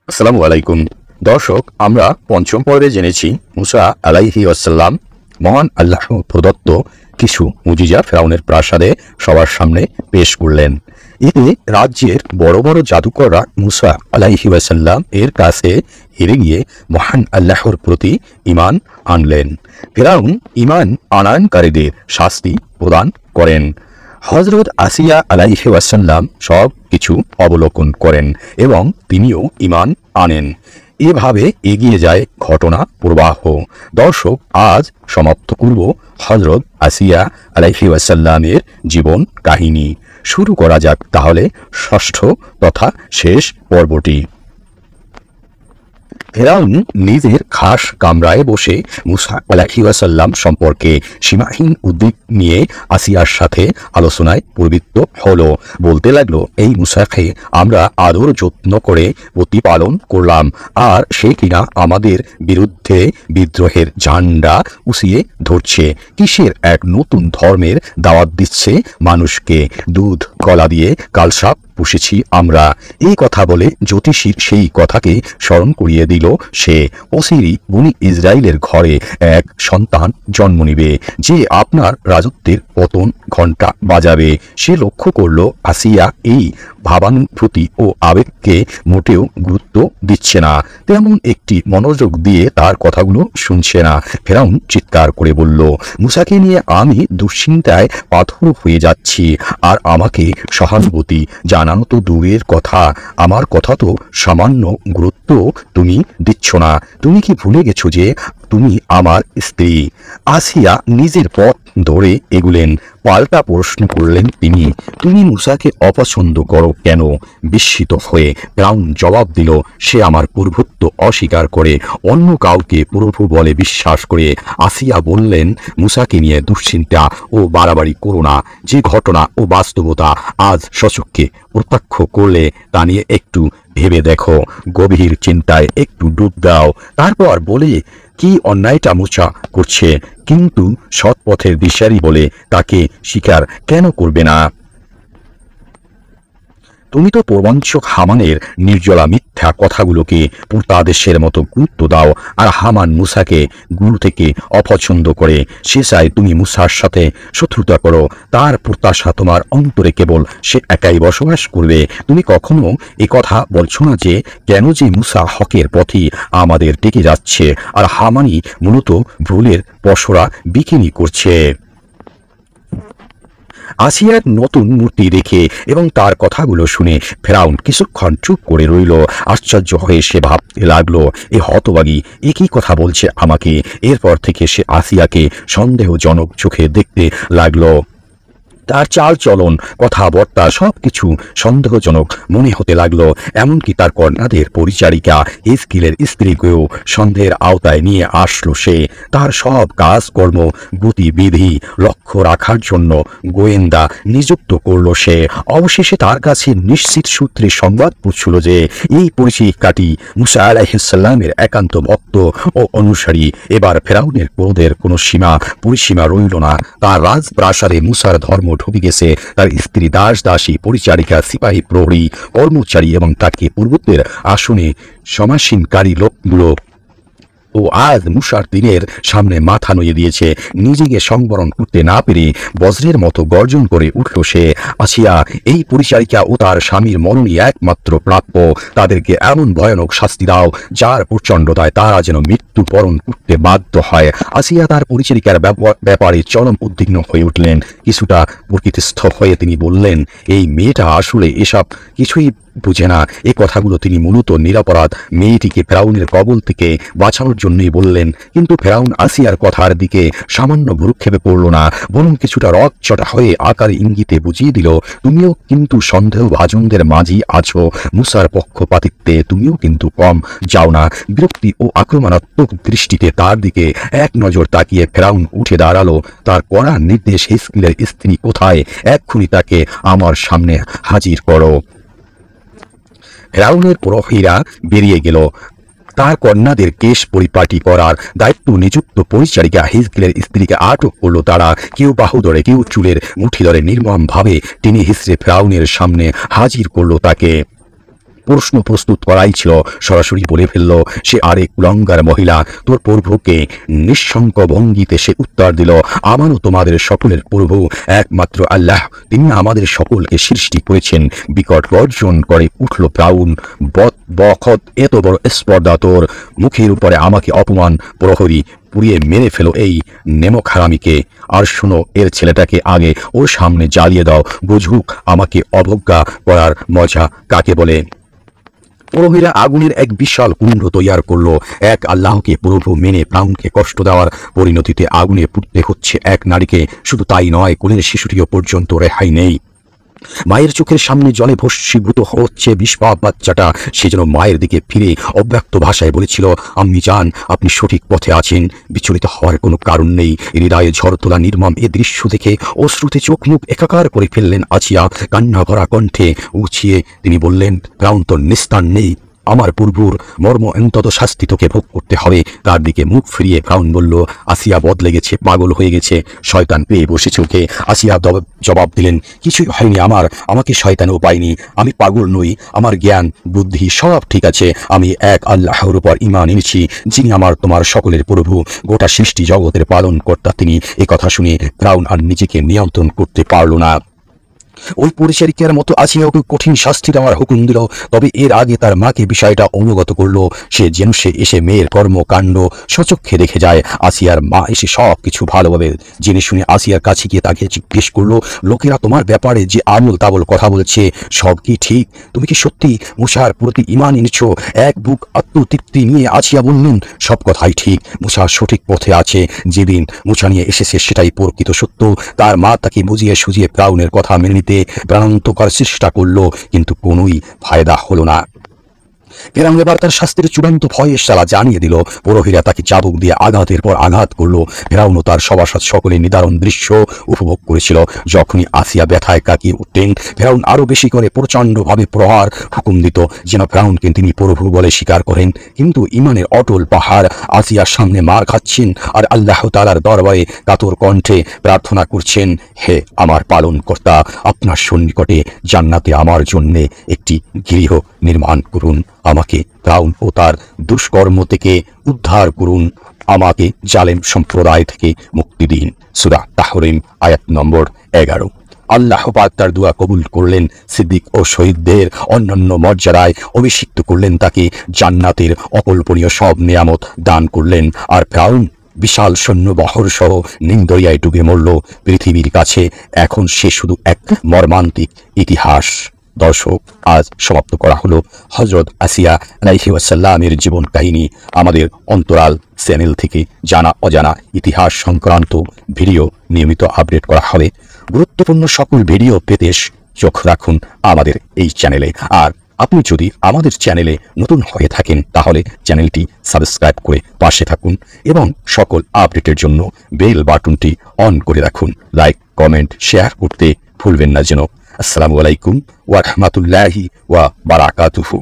আসসালামু আলাইকুম দর্শক, আমরা পঞ্চম পর্বে জেনেছি মুসা আলাইহি ওয়াসাল্লাম মহান আল্লাহ প্রদত্ত কিছু মুজিজা ফেরাউনের প্রাসাদে সবার সামনে পেশ করলেন। এতে রাজ্যের বড় বড় জাদুকররা মুসা আলাইহি ওয়াসাল্লাম এর কাছে হেরে গিয়ে মহান আল্লাহর প্রতি ঈমান আনলেন। ফেরাউন ঈমান আনয়নকারীদের শাস্তি প্রদান করেন। হযরত আসিয়া আলাইহি ওয়াসাল্লাম সব কিছু অবলোকন করেন এবং তিনিও ঈমান আনেন। এভাবে এগিয়ে যায় ঘটনা প্রবাহ। দর্শক, আজ সমাপ্ত করব হযরত আসিয়া আলাইহি ওয়াসাল্লামের জীবন কাহিনী। শুরু করা যাক তাহলে ষষ্ঠ তথা শেষ পর্বটি। ফেরাউন নিজের খাস কামরায় বসে মুসা আলাইহি ওয়াসাল্লাম সম্পর্কে সীমাহীন উদ্বেগ নিয়ে আসিয়ার সাথে আলোচনায় প্রবৃত্ত হলো। বলতে লাগলো, এই মুসাকে আমরা আদর যত্ন করে প্রতিপালন করলাম, আর সে কিনা আমাদের বিরুদ্ধে বিদ্রোহের ঝান্ডা উঁচিয়ে ধরছে। কিসের এক নতুন ধর্মের দাওয়াত দিচ্ছে মানুষকে। দুধ গলা দিয়ে কালসাপ পুষেছি আমরা। এই কথা বলে জ্যোতিষীর সেই কথাকে স্মরণ করিয়ে দিল সে। অচিরেই বনি ইসরায়েলের ঘরে এক সন্তান জন্ম নিবে, যে আপনার রাজত্বের পতন ঘণ্টা বাজাবে। সে লক্ষ্য করল আসিয়া এই ভাবানুভূতি ও আবেগকে মোটেও গুরুত্ব দিচ্ছে না, তেমন একটি মনোযোগ দিয়ে তার কথাগুলো শুনছে না। ফেরাউন চিৎকার করে বলল, মুসাকে নিয়ে আমি দুশ্চিন্তায় পাথর হয়ে যাচ্ছি, আর আমাকে সহানুভূতি জানানো তো দূরের কথা, আমার কথা তো সামান্য গুরুত্ব তুমি দিচ্ছ না। তুমি কি ভুলে গেছো যে তুমি আমার স্ত্রী? আসিয়া নিজের পথ ধরে এগুলেন। পাল্টা প্রশ্ন করলেন তিনি, তুমি মুসাকে অপছন্দ করো কেন? বিস্মিত হয়ে ফেরাউন জবাব দিল, সে আমার প্রভুত্ব অস্বীকার করে অন্য কাউকে প্রভু বলে বিশ্বাস করে। আসিয়া বললেন, মুসাকে নিয়ে দুশ্চিন্তা ও বাড়াবাড়ি করো না। যে ঘটনা ও বাস্তবতা আজ সচক্ষে প্রত্যক্ষ করলে তা নিয়ে একটু ভেবে দেখো। গভীর চিন্তায় একটু ডুব দাও, তারপর বলে কি অন্যায়টা মুসা করছে, কিন্তু সৎ পথের দিশারি বলে তাকে স্বীকার কেন করবে না? তুমি তো প্রবঞ্চক হামানের নির্জলা মিথ্যা কথাগুলোকে প্রত্যাদেশের মতো গুরুত্ব দাও, আর হামান মুসাকে গুরু থেকে অপছন্দ করে। সে চায় তুমি মুসার সাথে শত্রুতা করো। তার প্রত্যাশা তোমার অন্তরে কেবল সে একাই বসবাস করবে। তুমি কখনো এ কথা বলছো না যে কেন যে মুসা হকের পথে আমাদের টেকে যাচ্ছে, আর হামানি মূলত ভুলের পসরা বিকিনি করছে। আসিয়ার নতুন মূর্তি দেখে এবং তার কথাগুলো শুনে ফেরাউন কিছুক্ষণ চুপ করে রইল। আশ্চর্য হয়ে সে ভাবতে লাগলো, এ হতবাগী একই কথা বলছে আমাকে। এরপর থেকে সে আসিয়াকে সন্দেহজনক চোখে দেখতে লাগলো। তার চাল চলন, কথাবার্তা সবকিছু সন্দেহজনক মনে হতে লাগলো। এমনকি তার কন্যাদের পরিচারিকা হিজকিলের স্ত্রীকেও সন্দেহের আওতায় নিয়ে আসলো সে। তার সব কাজকর্ম গতিবিধি লক্ষ্য রাখার জন্য গোয়েন্দা নিযুক্ত করলো সে। অবশেষে তার কাছে নিশ্চিত সূত্রে সংবাদ পৌঁছল যে এই পরিচিকাটি মুসা আলাইহিস সালামের একান্ত ভক্ত ও অনুসারী। এবার ফেরাউনের ক্রোধের কোনো পরিসীমা রইল না। তার রাজপ্রাসাদে মুসার ধর্ম ঢুকে গেছে। তার স্ত্রী, দাস দাসী, পরিচারিকা, সিপাহী, প্রহরী, কর্মচারী এবং তাকে পূর্বত্বের আসনে সমাসীনকারী লোকগুলো ও আজ মুসার দিনের সামনে মাথা নুয়ে দিয়েছে। নিজেকে সংবরণ করতে না পেরে বজ্রের মতো গর্জন করে উঠল সে। আসিয়া, এই পরিচারিকা ও তার স্বামীর মরণই একমাত্র প্রাপ্য। তাদেরকে এমন ভয়ানক শাস্তি দাও যার প্রচণ্ডতায় তারা যেন মৃত্যু বরণ করতে বাধ্য হয়। আসিয়া তার পরিচারিকার ব্যাপারে চরম উদ্বিগ্ন হয়ে উঠলেন। কিছুটা প্রকৃতিস্থ হয়ে তিনি বললেন, এই মেয়েটা আসলে এসব কিছুই বুঝে না। এই কথাগুলো তিনি মূলত নিরপরাধ মেয়েটিকে ফেরাউনের কবল থেকে বাঁচানোর জন্যই বললেন। কিন্তু ফেরাউন আসিয়ার কথার দিকে সামান্য ভ্রুক্ষেপে পড়ল না, বরং কিছুটা রকচটা হয়ে আকার ইঙ্গিতে বুঝিয়ে দিল, তুমিও কিন্তু সন্দেহভাজনদের মাঝি আছো। মুসার পক্ষপাতিত্বে তুমিও কিন্তু কম যাও না। বিরক্তি ও আক্রমণাত্মক দৃষ্টিতে তার দিকে এক নজর তাকিয়ে ফেরাউন উঠে দাঁড়ালো। তার কড়া নির্দেশ, হিজকিলের স্ত্রী কোথায়? এক্ষুনি তাকে আমার সামনে হাজির করো। ফেরাউনের প্রহরীরা বেরিয়ে গেল। তার কন্যাদের কেশ পরিপাটি করার দায়িত্ব নিযুক্ত পরিচারিকা হিজকিলের স্ত্রীকে আটক করলো তারা। কেউ বাহু ধরে, কেউ চুলের মুঠি ধরে নির্মমভাবে টেনে হিঁচড়ে ফেরাউনের সামনে হাজির করলো তাকে। প্রশ্ন প্রস্তুত করাই ছিল। সরাসরি বলে ফেলল সে আরেক কুলাঙ্গার মহিলা। তোর প্রভুকে নিঃশঙ্ক ভঙ্গিতে সে উত্তর দিল, আমারও তোমাদের সকলের প্রভু একমাত্র আল্লাহ, তিনি আমাদের সকলকে সৃষ্টি করেছেন। বিকট গর্জন করে উঠল ফিরআউন, বখত এত বড় স্পর্ধা তোর, মুখের উপরে আমাকে অপমান, প্রহরী পুড়িয়ে মেরে ফেলো এই নেমক হারামিকে। আর শোনো, এর ছেলেটাকে আগে ওর সামনে জ্বালিয়ে দাও, বুঝুক আমাকে অবজ্ঞা করার মজা কাকে বলে। প্রহরীরা আগুনের এক বিশাল কুণ্ড তৈয়ার করলো। এক আল্লাহকে প্রভু মেনে ফিরআউনকে কষ্ট দেওয়ার পরিণতিতে আগুনে পুড়তে হচ্ছে এক নারীকে। শুধু তাই নয়, কোলের শিশুটিও পর্যন্ত রেহাই নেই। মায়ের চোখের সামনে জলে ভস্মীভূত হচ্ছে বিস্পাপ বাচ্চাটা। সে যেন মায়ের দিকে ফিরে অব্যক্ত ভাষায় বলেছিল, আম্মি জান, আপনি সঠিক পথে আছেন, বিচলিত হওয়ার কোনো কারণ নেই। হৃদয়ে ঝড় তোলা নির্মম এ দৃশ্য দেখে অশ্রুতে চোখ মুখ একাকার করে ফেললেন আসিয়া। কান্না ভরা কণ্ঠে উছিয়ে তিনি বললেন, ফিরআউন তো নিস্তার নেই, আমার পূর্বর মর্ম অন্তত শাস্তি তোকে ভোগ করতে হবে। তার দিকে মুখ ফিরিয়ে ফিরআউন বলল, আসিয়া বদলে গেছে, পাগল হয়ে গেছে, শয়তান পেয়ে বসেছে ওকে। আসিয়া জবাব দিলেন, কিছুই হয়নি আমার, আমাকে শয়তানও পায়নি, আমি পাগল নই, আমার জ্ঞান বুদ্ধি সব ঠিক আছে। আমি এক আল্লাহর উপর ঈমান এনেছি, যিনি আমার তোমার সকলের প্রভু, গোটা সৃষ্টি জগতের পালন কর্তা তিনি। এ কথা শুনে ফিরআউন আর নিজেকে নিয়ন্ত্রণ করতে পারল না। ওই পরিচারিকার মতো আসিয়া ওকে কঠিন শাস্তি দেওয়ার হুকুম দিল। তবে এর আগে তার মাকে বিষয়টা অবগত করলো। সে যেন সে এসে মেয়ের কর্মকাণ্ড সচক্ষে দেখে যায়। আসিয়ার মা এসে সব কিছু ভালোভাবে জেনে শুনে আসিয়ার কাছে গিয়ে তাকে জিজ্ঞেস করলো, লোকেরা তোমার ব্যাপারে যে আবল তাবল কথা বলছে, সব কি ঠিক? তুমি কি সত্যি মুসার প্রতি ঈমান এনেছো? এক বুক আত্মতৃপ্তি নিয়ে আসিয়া বললেন, সব কথাই ঠিক, মুসা সঠিক পথে আছে, যেদিন মুসা নিয়ে এসেছে সেটাই প্রকৃত সত্য। তার মা তাকে বুঝিয়ে সুঝিয়ে ফিরআউনের কথা মেনে নিতে প্রাণান্ত করার চেষ্টা করলো, কিন্তু কোনোই ফায়দা হলো না। ফিরআউন এবার তার শাস্তির চূড়ান্ত ফয়সালা জানিয়ে দিল। প্রহরীরা তাকে চাবুক দিয়ে আঘাতের পর আঘাত করলো। ফিরআউন ও তার সভাসদ সকলে নিদারুণ দৃশ্য উপভোগ করেছিল। যখনই আসিয়া ব্যথায় কাটিয়ে উঠতেন, ফিরআউন আরো বেশি করে প্রচণ্ডভাবে প্রহার হুকুম দিত, যেন ফিরআউনকে তিনি প্রভু বলে স্বীকার করেন। কিন্তু ঈমানের অটল পাহাড় আসিয়ার সামনে মার খাচ্ছেন আর আল্লাহ তাআলার দরবারে কাতর কণ্ঠে প্রার্থনা করছেন, হে আমার পালন কর্তা, আপনার সন্নিকটে জান্নাতে আমার জন্য একটি গৃহ নির্মাণ করুন, আমাকে ফিরআউন ও তার দুষ্কর্ম থেকে উদ্ধার করুন, আমাকে জালেম সম্প্রদায় থেকে মুক্তি দিন। সূরা তাহরিম আয়াত নম্বর 11। আল্লাহ পাক তার দোয়া কবুল করলেন। সিদ্দিক ও শহীদদের অন্যান্য মর্যাদায় অভিষিক্ত করলেন তাকে, জান্নাতের অকল্পনীয় সব নিয়ামত দান করলেন। আর ফিরআউন বিশাল সৈন্যবহর সহ নিন্দরিয়ায় ডুবে মরল। পৃথিবীর কাছে এখন সে শুধু এক মর্মান্তিক ইতিহাস। দর্শক, আজ সমাপ্ত করা হলো হযরত আসিয়া আলাইহি ওয়াসাল্লামের জীবন কাহিনী। আমাদের অন্তরাল চ্যানেল থেকে জানা অজানা ইতিহাস সংক্রান্ত ভিডিও নিয়মিত আপডেট করা হবে। গুরুত্বপূর্ণ সকল ভিডিও পেতে চোখ রাখুন আমাদের এই চ্যানেলে। আর আপনি যদি আমাদের চ্যানেলে নতুন হয়ে থাকেন, তাহলে চ্যানেলটি সাবস্ক্রাইব করে পাশে থাকুন এবং সকল আপডেটের জন্য বেল বাটনটি অন করে রাখুন। লাইক, কমেন্ট, শেয়ার করতে ভুলবেন না যেন। আসসালামু আলাইকুম ওয়া রাহমাতুল্লাহি ওয়া বারাকাতুহু।